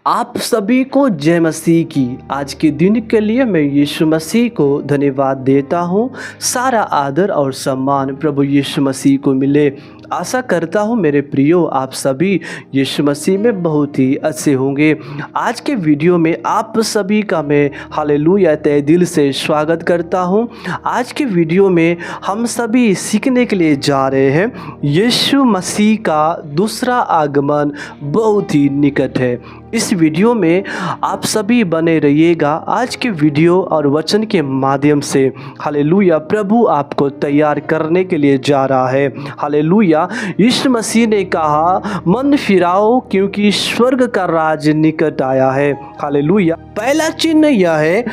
आप सभी को जय मसीह की। आज के दिन के लिए मैं यीशु मसीह को धन्यवाद देता हूँ। सारा आदर और सम्मान प्रभु यीशु मसीह को मिले। आशा करता हूँ मेरे प्रियो आप सभी यीशु मसीह में बहुत ही अच्छे होंगे। आज के वीडियो में आप सभी का मैं हालेलुया तहे दिल से स्वागत करता हूँ। आज के वीडियो में हम सभी सीखने के लिए जा रहे हैं यीशु मसीह का दूसरा आगमन बहुत ही निकट है। इस वीडियो में आप सभी बने रहिएगा। आज के वीडियो और वचन के माध्यम से हालेलुया प्रभु आपको तैयार करने के लिए जा रहा है। हालेलुया यीशु मसीह ने कहा मन फिराओ क्योंकि स्वर्ग का राज निकट आया है। हालेलुया पहला चिन्ह यह है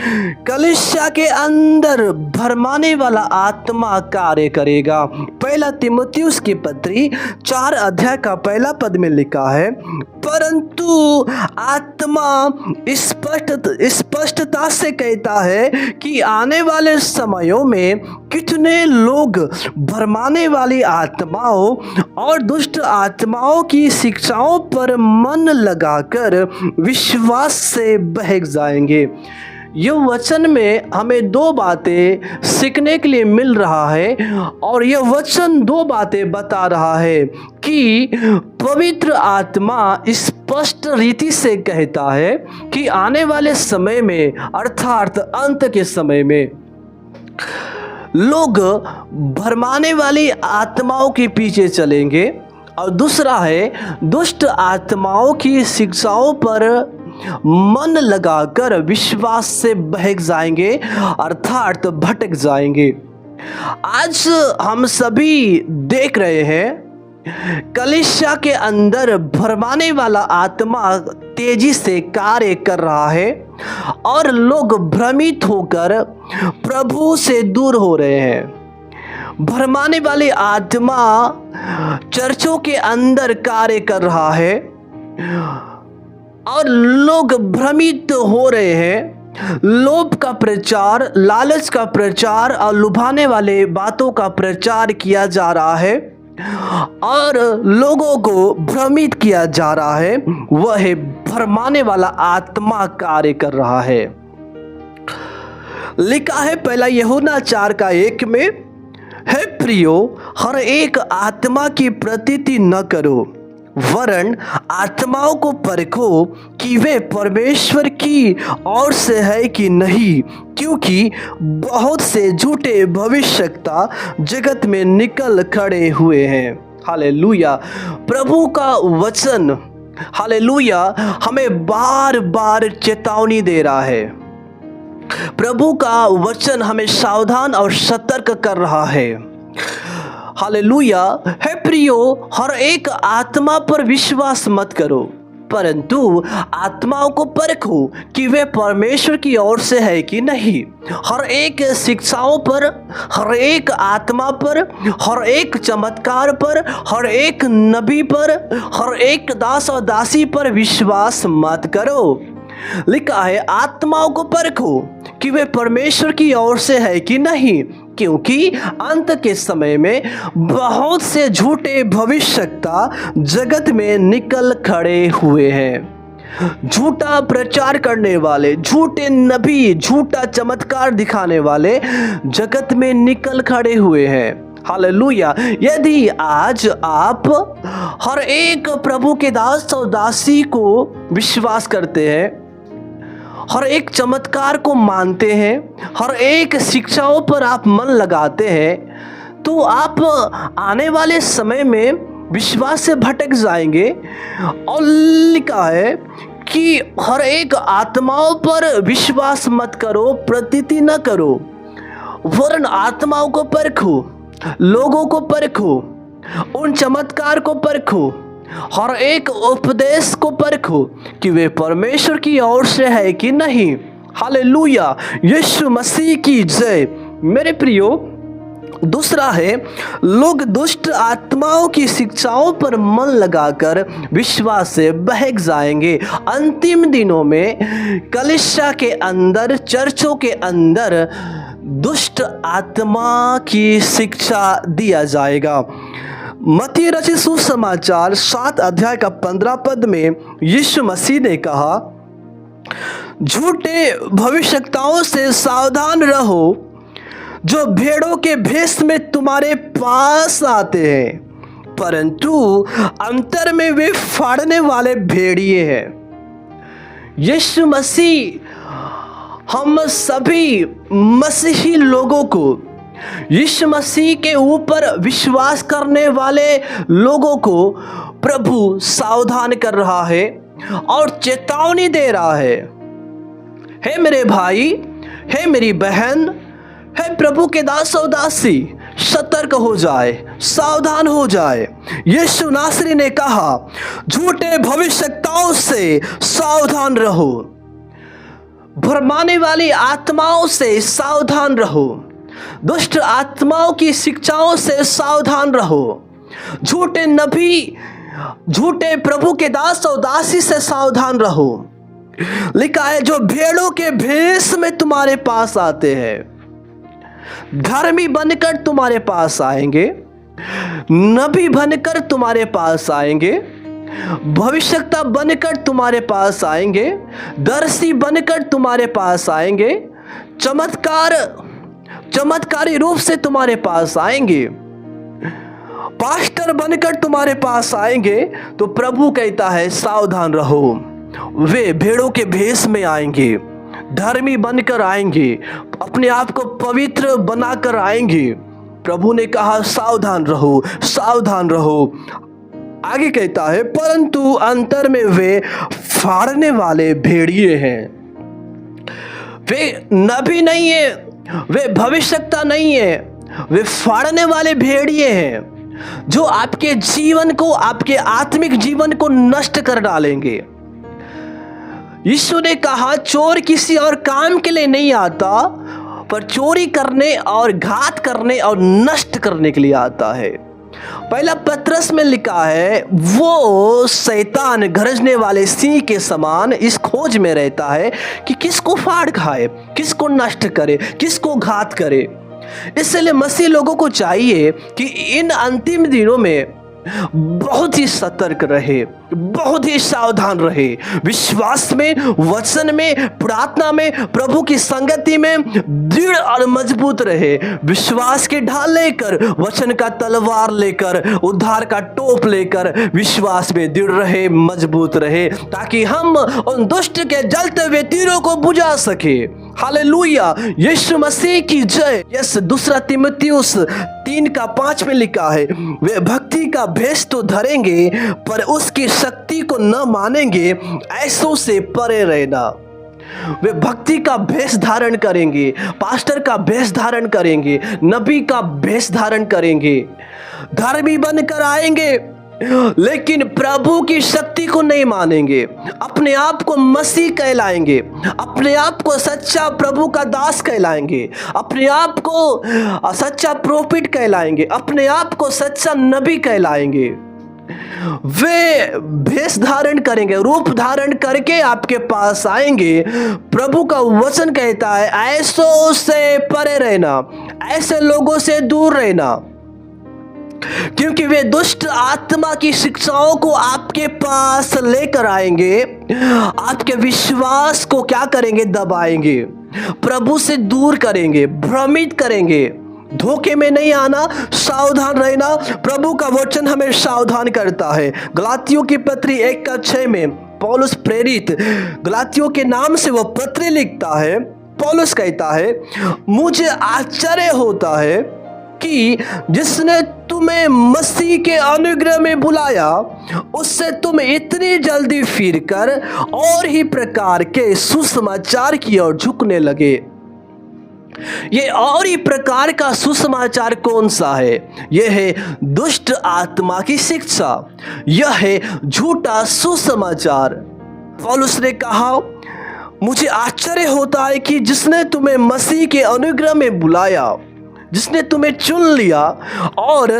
कलीसिया के अंदर भरमाने वाला आत्मा कार्य करेगा। पहला तीमुथियुस की पत्री 4 अध्याय का पहला पद में लिखा है परंतु आत्मा स्पष्टता से कहता है कि आने वाले समयों में कितने लोग भरमाने वाली आत्माओं और दुष्ट आत्माओं की शिक्षाओं पर मन लगाकर विश्वास से बहक जाएंगे। यह वचन में हमें 2 बातें सीखने के लिए मिल रहा है और यह वचन 2 बातें बता रहा है कि पवित्र आत्मा स्पष्ट रीति से कहता है कि आने वाले समय में अर्थात अंत के समय में लोग भरमाने वाली आत्माओं के पीछे चलेंगे और दूसरा है दुष्ट आत्माओं की शिक्षाओं पर मन लगाकर विश्वास से बहक जाएंगे अर्थात भटक जाएंगे। आज हम सभी देख रहे हैं कलीसिया के अंदर भरमाने वाला आत्मा तेजी से कार्य कर रहा है और लोग भ्रमित होकर प्रभु से दूर हो रहे हैं। भरमाने वाली आत्मा चर्चों के अंदर कार्य कर रहा है और लोग भ्रमित हो रहे हैं। लोभ का प्रचार, लालच का प्रचार और लुभाने वाले बातों का प्रचार किया जा रहा है और लोगों को भ्रमित किया जा रहा है। वह भरमाने वाला आत्मा कार्य कर रहा है। लिखा है पहला यूहन्ना 4:1 में हे प्रियो हर एक आत्मा की प्रतीति न करो वरन आत्माओं को परखो कि वे परमेश्वर की ओर से है कि नहीं, क्योंकि बहुत से झूठे भविष्यवक्ता जगत में निकल खड़े हुए हैं। हालेलुया प्रभु का वचन हालेलुया हमें बार बार चेतावनी दे रहा है। प्रभु का वचन हमें सावधान और सतर्क कर रहा है। हालेलुया हे प्रियो हर एक आत्मा पर विश्वास मत करो परंतु आत्माओं को परखो कि वे परमेश्वर की ओर से है कि नहीं। हर एक शिक्षाओं पर, हर एक आत्मा पर, हर एक चमत्कार पर, हर एक नबी पर, हर एक दास और दासी पर विश्वास मत करो। लिखा है आत्माओं को परखो कि वे परमेश्वर की ओर से है कि नहीं, क्योंकि अंत के समय में बहुत से झूठे भविष्यवक्ता जगत में निकल खड़े हुए हैं। झूठा प्रचार करने वाले, झूठे नबी, झूठा चमत्कार दिखाने वाले जगत में निकल खड़े हुए हैं। हालेलुया यदि आज आप हर एक प्रभु के दास और दासी को विश्वास करते हैं, हर एक चमत्कार को मानते हैं, हर एक शिक्षाओं पर आप मन लगाते हैं, तो आप आने वाले समय में विश्वास से भटक जाएंगे। और लिखा है कि हर एक आत्माओं पर विश्वास मत करो, प्रतीति न करो, वरन आत्माओं को परखो, लोगों को परखो, उन चमत्कार को परखो, हर एक उपदेश को परखो कि वे परमेश्वर की ओर से है कि नहीं। हालेलुया यीशु मसीह की जय। मेरे प्रियो दूसरा है लोग दुष्ट आत्माओं की शिक्षाओं पर मन लगाकर विश्वास से बहक जाएंगे। अंतिम दिनों में कलीसिया के अंदर, चर्चों के अंदर दुष्ट आत्मा की शिक्षा दिया जाएगा। मत्ती रचित सुसमाचार 7 अध्याय का 15 पद में यीशु मसीह ने कहा, झूठे भविष्यवक्ताओं से सावधान रहो जो भेड़ों के भेष में तुम्हारे पास आते हैं, परंतु अंतर में वे फाड़ने वाले भेड़िए हैं। यीशु मसीह हम सभी मसीही लोगों को, यीशु मसीह के ऊपर विश्वास करने वाले लोगों को प्रभु सावधान कर रहा है और चेतावनी दे रहा है। हे मेरे भाई, हे मेरी बहन, हे प्रभु के दास और दासी, सतर्क हो जाए, सावधान हो जाए। यीशु नासरी ने कहा, झूठे भविष्यवक्ताओं से सावधान रहो, भरमाने वाली आत्माओं से सावधान रहो, दुष्ट आत्माओं की शिक्षाओं से सावधान रहो, झूठे नबी, झूठे प्रभु के दास और दासी से सावधान रहो। लिखा है, जो भेड़ों के भेष में तुम्हारे पास आते हैं, धर्मी बनकर तुम्हारे पास आएंगे, नबी बनकर तुम्हारे पास आएंगे, भविष्यवक्ता बनकर तुम्हारे पास आएंगे, दर्शी बनकर तुम्हारे पास आएंगे, चमत्कारी रूप से तुम्हारे पास आएंगे, पास्टर बनकर तुम्हारे पास आएंगे। तो प्रभु कहता है, सावधान रहो, वे भेड़ों के भेष में आएंगे, धर्मी बनकर आएंगे, अपने आप को पवित्र बनाकर आएंगे। प्रभु ने कहा, सावधान रहो, सावधान रहो। आगे कहता है, परंतु अंतर में वे फाड़ने वाले भेड़िए हैं। वे नबी नहीं है, वे भविष्यवक्ता नहीं है, वे फाड़ने वाले भेड़िए हैं जो आपके जीवन को, आपके आत्मिक जीवन को नष्ट कर डालेंगे। यीशु ने कहा, चोर किसी और काम के लिए नहीं आता, पर चोरी करने और घात करने और नष्ट करने के लिए आता है। पहला पत्रस में लिखा है, वो शैतान गरजने वाले सिंह के समान इस खोज में रहता है कि किसको फाड़ खाए, किसको नष्ट करे, किसको घात करे। इसलिए मसीह लोगों को चाहिए कि इन अंतिम दिनों में बहुत ही सतर्क रहे, बहुत ही सावधान रहे, विश्वास में, वचन में, प्रार्थना में, प्रभु की संगति में दृढ़ और मजबूत रहे, विश्वास के ढाल लेकर, वचन का तलवार लेकर, उद्धार का टोप लेकर विश्वास में दृढ़ रहे, मजबूत रहे, ताकि हम उन दुष्ट के जलते हुए तीरों को बुझा सके। हालेलुया, यीशु मसीह की जय। यस, 2 तीमुथियुस 3:5 में लिखा है, वे भक्ति का भेष तो धरेंगे पर उसकी शक्ति को न मानेंगे, ऐसों से परे रहना। वे भक्ति का भेष धारण करेंगे, पास्टर का भेष धारण करेंगे, नबी का भेष धारण करेंगे, धर्मी बनकर आएंगे, लेकिन प्रभु की शक्ति को नहीं मानेंगे, अपने आप को मसीह कहलाएंगे, अपने आप को सच्चा प्रभु का दास कहलाएंगे, अपने आप को सच्चा प्रोफिट कहलाएंगे, अपने आप को सच्चा नबी कहलाएंगे। वे भेष धारण करेंगे, रूप धारण करके आपके पास आएंगे। प्रभु का वचन कहता है, ऐसों से परे रहना, ऐसे लोगों से दूर रहना, क्योंकि वे दुष्ट आत्मा की शिक्षाओं को आपके पास लेकर आएंगे, आपके विश्वास को क्या करेंगे, दबाएंगे, प्रभु से दूर करेंगे, भ्रमित करेंगे। धोखे में नहीं आना, सावधान रहना। प्रभु का वचन हमें सावधान करता है। गलातियों की पत्री 1:6 में पौलुस प्रेरित गलातियों के नाम से वो पत्र लिखता है। पौलुस कहता है, मुझे आश्चर्य होता है कि जिसने तुम्हें मसीह के अनुग्रह में बुलाया, उससे तुम इतनी जल्दी फिरकर और ही प्रकार के सुसमाचार की ओर झुकने लगे। ये और ही प्रकार का सुसमाचार कौन सा है? यह है दुष्ट आत्मा की शिक्षा, यह है झूठा सुसमाचार। पौलुस ने कहा, मुझे आश्चर्य होता है कि जिसने तुम्हें मसीह के अनुग्रह में बुलाया, जिसने तुम्हें चुन लिया, और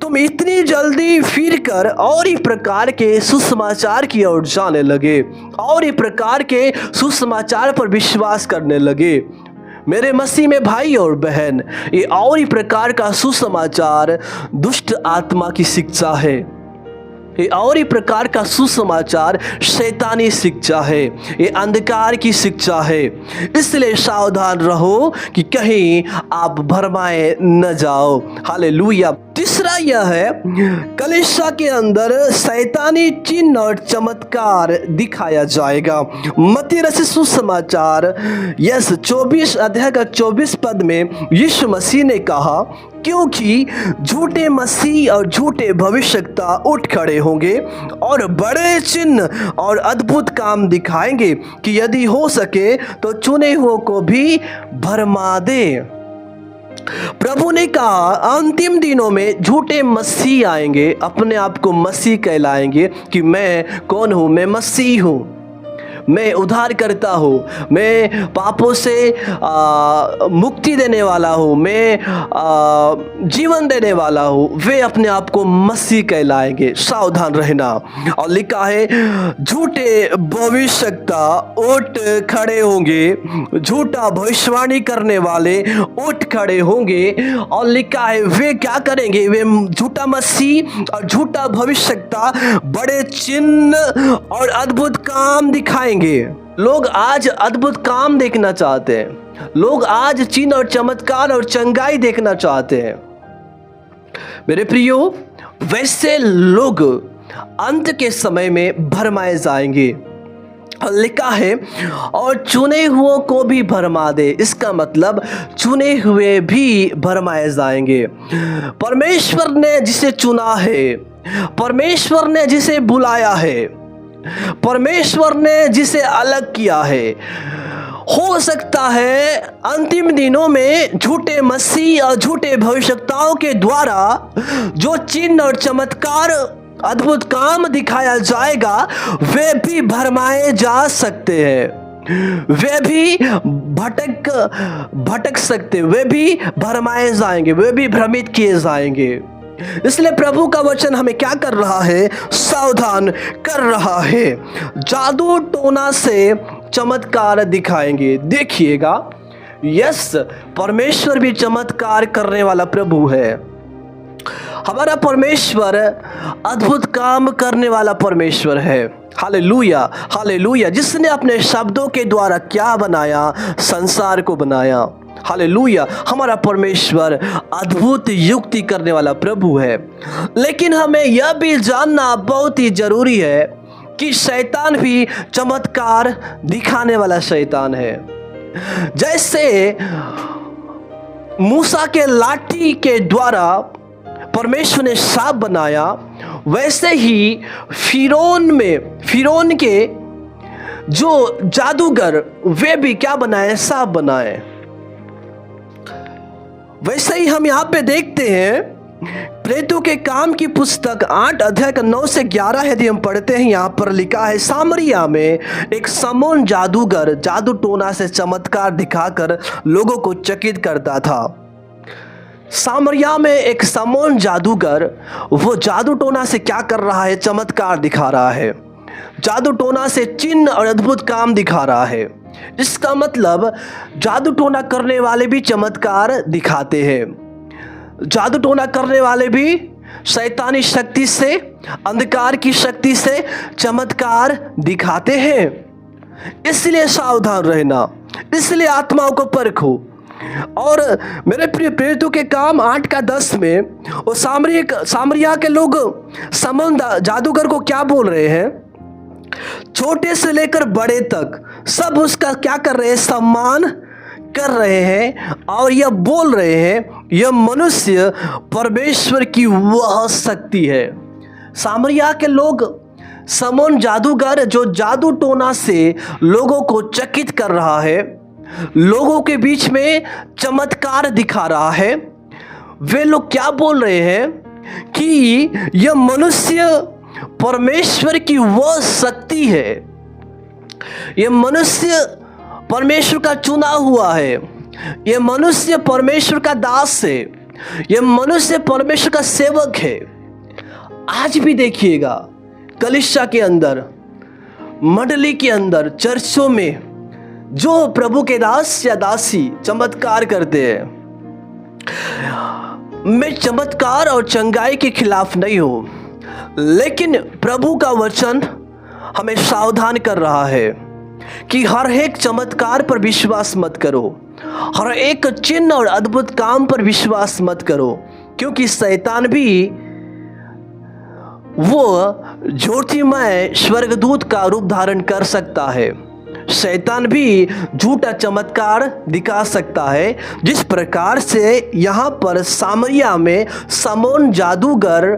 तुम इतनी जल्दी फिरकर और ही प्रकार के सुसमाचार की ओर जाने लगे, और ही प्रकार के सुसमाचार पर विश्वास करने लगे। मेरे मसीह में भाई और बहन, ये और ही प्रकार का सुसमाचार दुष्ट आत्मा की शिक्षा है। ये और ही प्रकार का सुसमाचार शैतानी शिक्षा है, ये अंधकार की शिक्षा है। इसलिए सावधान रहो कि कहीं आप भरमाए न जाओ। हालेलुया। तीसरा यह है, कलीसिया के अंदर शैतानी चिन्ह और चमत्कार दिखाया जाएगा। मत्ती रचित सुसमाचार 24 अध्याय का 24 पद में यीशु मसीह ने कहा, क्योंकि झूठे मसीह और झूठे भविष्यवक्ता उठ खड़े होंगे और बड़े चिन्ह और अद्भुत काम दिखाएंगे कि यदि हो सके तो चुने हुओं को भी भरमा दे। प्रभु ने कहा अंतिम दिनों में झूठे मसीह आएंगे, अपने आप को मसीह कहलाएंगे कि मैं कौन हूं, मैं मसीह हूं, मैं उद्धार करता हूँ, मैं पापों से मुक्ति देने वाला हूँ, मैं जीवन देने वाला हूँ। वे अपने आप को मसीह कहलाएंगे। सावधान रहना। और लिखा है झूठे भविष्यवक्ता उठ खड़े होंगे, झूठा भविष्यवाणी करने वाले उठ खड़े होंगे। और लिखा है वे क्या करेंगे, वे झूठा मसीह और झूठा भविष्यवक्ता बड़े चिन्ह और अद्भुत काम दिखाएंगे। लोग आज अद्भुत काम देखना चाहते हैं, लोग आज चिन्ह और चमत्कार और चंगाई देखना चाहते हैं। मेरे प्रियो, वैसे लोग अंत के समय में भरमाए जाएंगे। लिखा है और चुने हुओं को भी भरमा दे। इसका मतलब चुने हुए भी भरमाए जाएंगे। परमेश्वर ने जिसे चुना है, परमेश्वर ने जिसे बुलाया है, परमेश्वर ने जिसे अलग किया है, हो सकता है अंतिम दिनों में झूठे मसीह और झूठे भविष्यवक्ताओं के द्वारा जो चिन्ह और चमत्कार अद्भुत काम दिखाया जाएगा, वे भी भरमाए जा सकते हैं, वे भी भटक सकते, वे भी भरमाए जाएंगे, वे भी भ्रमित किए जाएंगे। इसलिए प्रभु का वचन हमें क्या कर रहा है, सावधान कर रहा है। जादू टोना से चमत्कार दिखाएंगे। देखिएगा, यस, परमेश्वर भी चमत्कार करने वाला प्रभु है। हमारा परमेश्वर अद्भुत काम करने वाला परमेश्वर है। Hallelujah, hallelujah. जिसने अपने शब्दों के द्वारा क्या बनाया, संसार को बनाया। हालेलुया। हमारा परमेश्वर अद्भुत युक्ति करने वाला प्रभु है। लेकिन हमें यह भी जानना बहुत ही जरूरी है कि शैतान भी चमत्कार दिखाने वाला शैतान है। जैसे मूसा के लाठी के द्वारा परमेश्वर ने सांप बनाया, वैसे ही फिरौन के जो जादूगर वे भी क्या बनाए, सांप बनाए। वैसे ही हम यहाँ पे देखते हैं प्रेतों के काम की पुस्तक 8 अध्याय का 9 से 11 यदि हम पढ़ते हैं, यहाँ पर लिखा है सामरिया में एक समौन जादूगर जादू टोना से चमत्कार दिखाकर लोगों को चकित करता था। सामरिया में एक समौन जादूगर वो जादू टोना से क्या कर रहा है, चमत्कार दिखा रहा है, जादू टोना से चिन्ह और अद्भुत काम दिखा रहा है। इसका मतलब जादू टोना करने वाले भी चमत्कार दिखाते हैं। जादू टोना करने वाले भी शैतानी शक्ति से, अंधकार की शक्ति से चमत्कार दिखाते हैं। इसलिए सावधान रहना, इसलिए आत्माओं को परखो। और मेरे प्रिय प्रेरितों के काम 8 का 10 में वो सामरिया के लोग समौन जादूगर को क्या बोल रहे हैं, छोटे से लेकर बड़े तक सब उसका क्या कर रहे हैं, सम्मान कर रहे हैं। और यह बोल रहे हैं यह मनुष्य परमेश्वर की वह शक्ति है। सामरिया के लोग समौन जादूगर जो जादू टोना से लोगों को चकित कर रहा है, लोगों के बीच में चमत्कार दिखा रहा है, वे लोग क्या बोल रहे हैं कि यह मनुष्य परमेश्वर की वह शक्ति है, यह मनुष्य परमेश्वर का चुना हुआ है, यह मनुष्य परमेश्वर का दास है, यह मनुष्य परमेश्वर का सेवक है। आज भी देखिएगा कलीसिया के अंदर, मंडली के अंदर, चर्चों में जो प्रभु के दास या दासी चमत्कार करते हैं। मैं चमत्कार और चंगाई के खिलाफ नहीं हूं, लेकिन प्रभु का वचन हमें सावधान कर रहा है कि हर एक चमत्कार पर विश्वास मत करो, हर एक चिन्ह और अद्भुत काम पर विश्वास मत करो, क्योंकि शैतान भी वो ज्योतिमय स्वर्गदूत का रूप धारण कर सकता है। शैतान भी झूठा चमत्कार दिखा सकता है, जिस प्रकार से यहाँ पर सामरिया में समौन जादूगर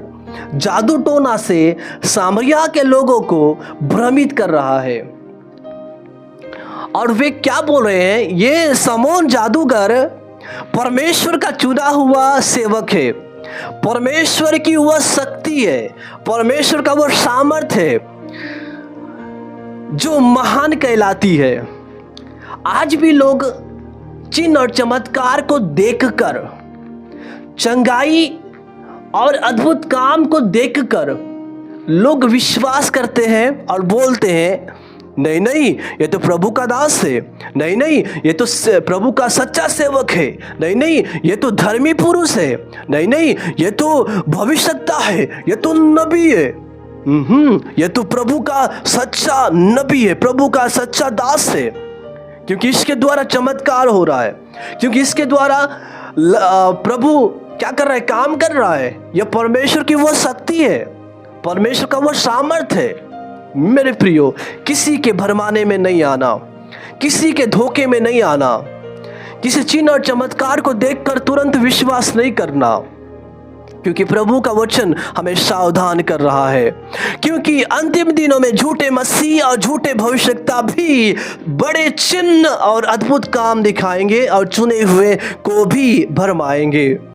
जादू टोना से सामरिया के लोगों को भ्रमित कर रहा है। और वे क्या बोल रहे हैं? ये समौन जादूगर परमेश्वर का चुना हुआ सेवक है, परमेश्वर की वह शक्ति है, परमेश्वर का वह सामर्थ है जो महान कहलाती है। आज भी लोग चिन्ह और चमत्कार को देखकर, चंगाई और अद्भुत काम को देखकर लोग विश्वास करते हैं और बोलते हैं, नहीं नहीं ये तो प्रभु का दास है, नहीं नहीं ये तो प्रभु का सच्चा सेवक है, नहीं नहीं ये तो धर्मी पुरुष है, नहीं नहीं ये तो भविष्यवक्ता है, ये तो नबी है, ये तो प्रभु का सच्चा नबी है, प्रभु का सच्चा दास है, क्योंकि इसके द्वारा चमत्कार हो रहा है, क्योंकि इसके द्वारा प्रभु क्या कर रहा है? काम कर रहा है। यह परमेश्वर की वो शक्ति है, परमेश्वर का वो सामर्थ है। मेरे प्रियो, किसी के भरमाने में नहीं आना, किसी के धोखे में नहीं आना, किसी चिन्ह और चमत्कार को देखकर तुरंत विश्वास नहीं करना, क्योंकि प्रभु का वचन हमें सावधान कर रहा है। क्योंकि अंतिम दिनों में झूठे मसीह और झूठे भविष्यवक्ता भी बड़े चिन्ह और अद्भुत काम दिखाएंगे और चुने हुए को भी भरमाएंगे।